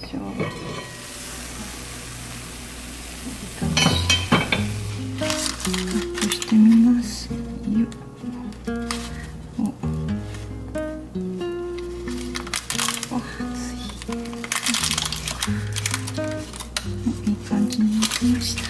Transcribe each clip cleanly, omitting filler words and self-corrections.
しょう。そしてみます。いい感じになりました。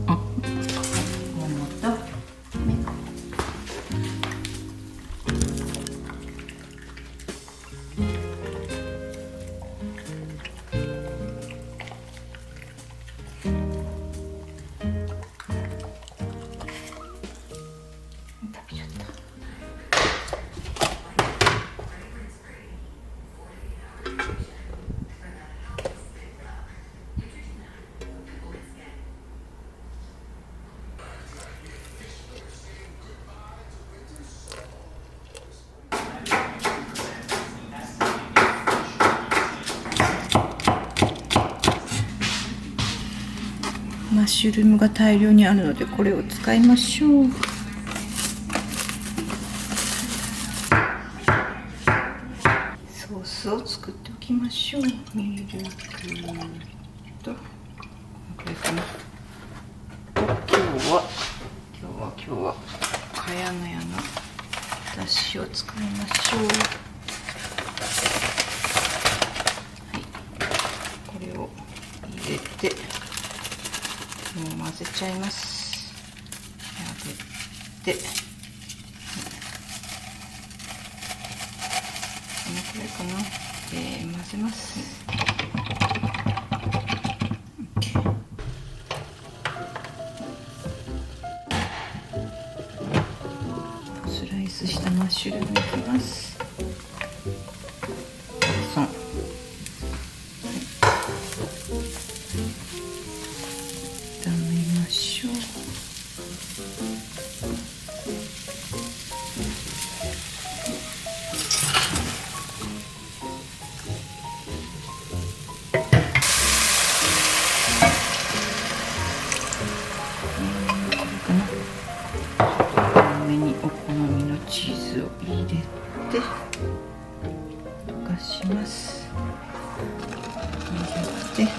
あ、桃と梅。食べちゃった。マッシュルームが大量にあるのでこれを使いましょう。ソースを作っておきましょう。ミルクとこれかな。今日は茅乃舎のだしを使いましょう。はい、これを入れてもう混ぜちゃいます。混ぜて、このくらいかな。混ぜます。スライスしたマッシュルームいきます。炒めましょう。これかな。多めにお好みのチーズを入れて溶かします。入れて。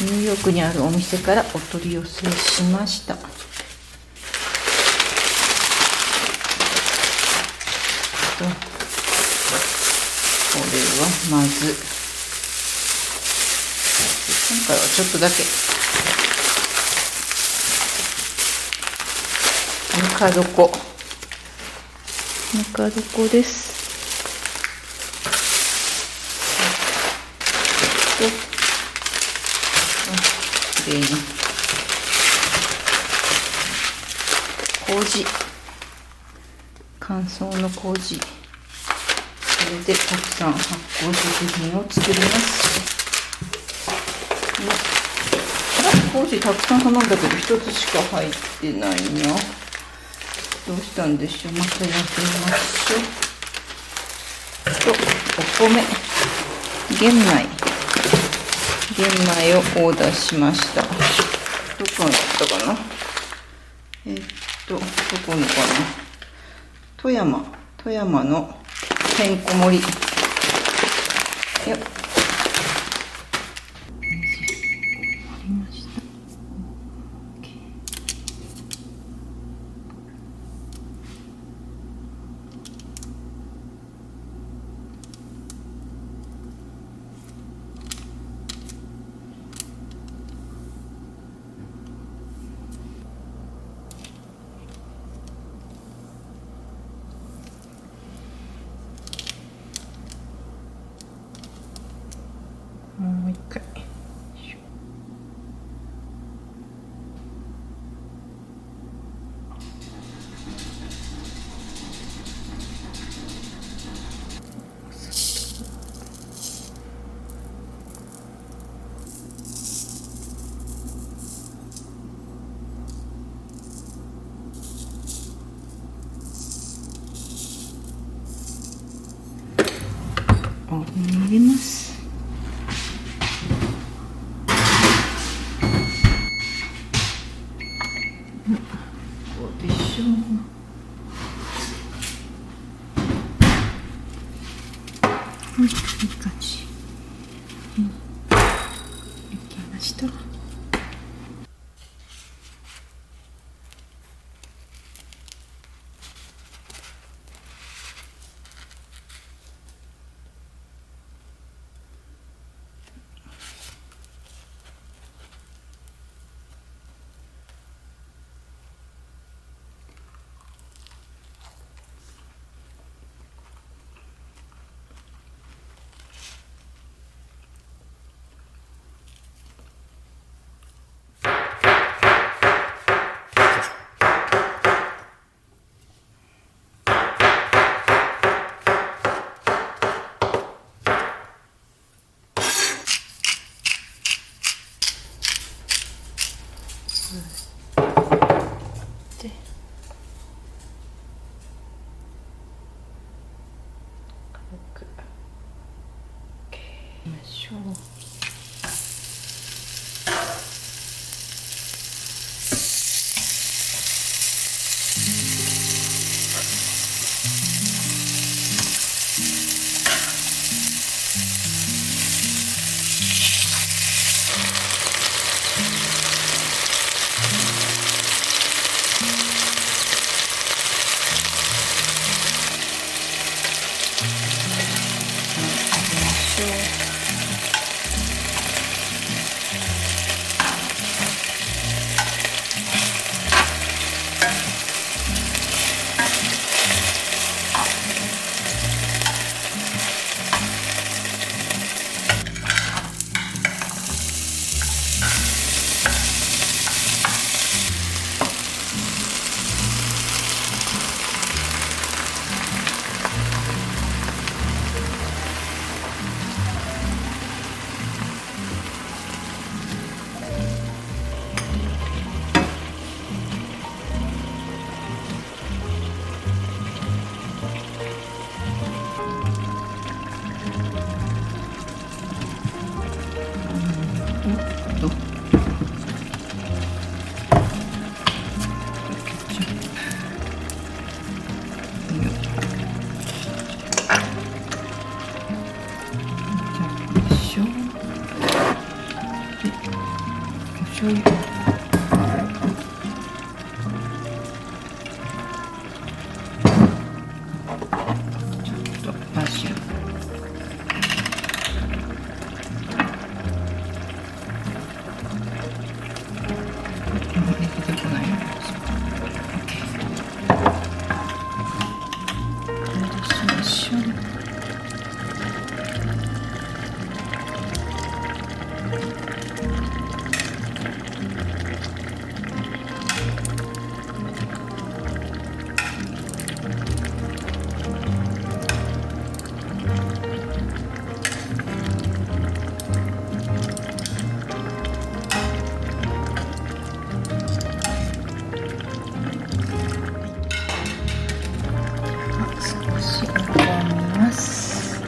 ニューヨークにあるお店からお取り寄せしました。これはまず今回はちょっとだけぬか床です。きれいに麹、乾燥の麹、それでたくさん発酵食品を作ります。麹たくさん頼んだけど一つしか入ってないな。どうしたんでしょう。またやってみましょう。とお米、玄米をオーダーしました。どこにあったかな。どこにかな。富山のてんこ盛り。よっ。もう一回。オーブンに入れます。どうでしょう。いい感じ。できました。で軽くいきましょう。醤油。ちょっとバジル。出てこない。これでしましょう。少し炒めます。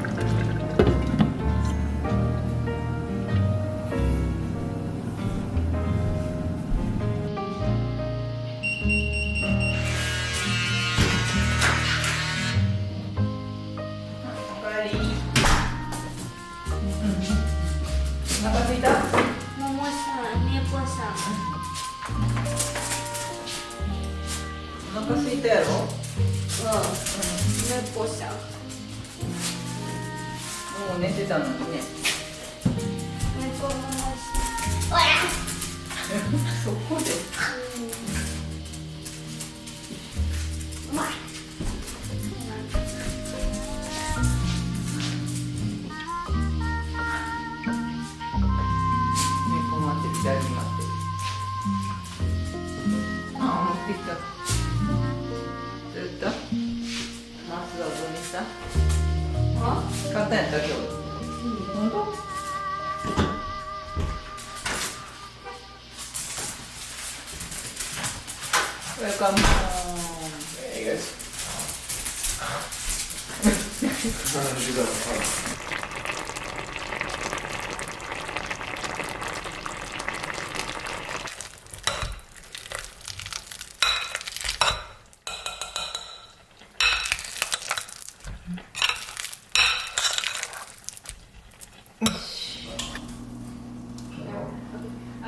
おかえり。お腹空いた？ももさん、ねこさん。お腹空いたやろ？ねこさん。もう寝てたのにね。ねこももさん。そこで。うまい。猫待ってる、だいぶ待ってる。ああ、持ってきた。ずっと。マスはどうにした？買ったんやった今日。本当？ウェルカム。Hey guys. Sometimes you gotta fight.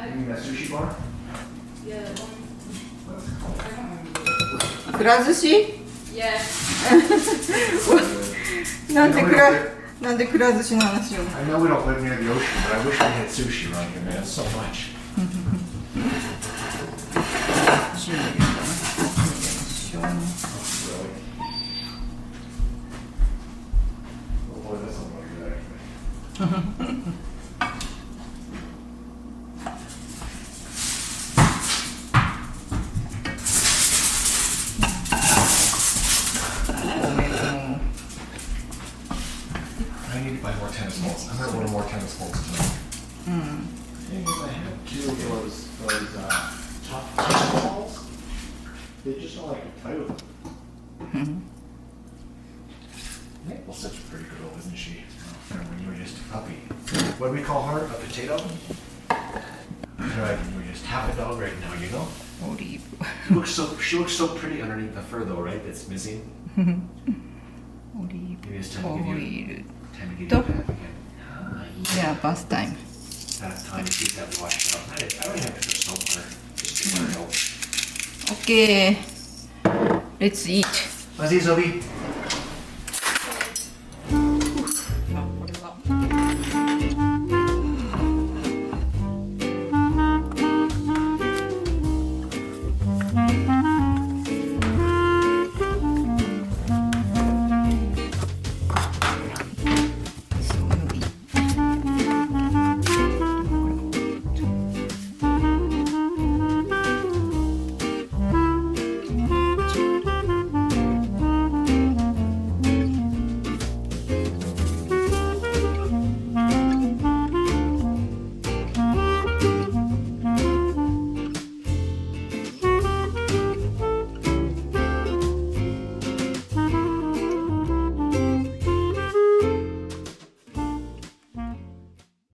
You mean that sushi bar? くら寿司？なんでくら寿司の話を？ I know we don't live near the ocean, but I wish we had sushi around here, man. So much. 塩入れるかな。塩ね。 Really? Oh boy, that's not what I do actually. お米も I need to buy more tennis balls. I'm gonna order more tennis balls tonight. うん。 I think I have two of those top tennis balls. They just don't like to play with them. Naples such a pretty girl, isn't she? Remember when you were just a puppy? What do we call her? A potato? Right, you were just half a dog right now, you know? オリーブ。 She looks so pretty underneath the fur though, right? That's missing. オリ Maybe it's ー time ブ to オ give イ you ル。 time to give you Don't- a bath again. じゃあバスタイム。 That time to keep that washed out. I don't even have to put soap on her. Just get her out. OK。Let's eat。 Let's eat, Sophie.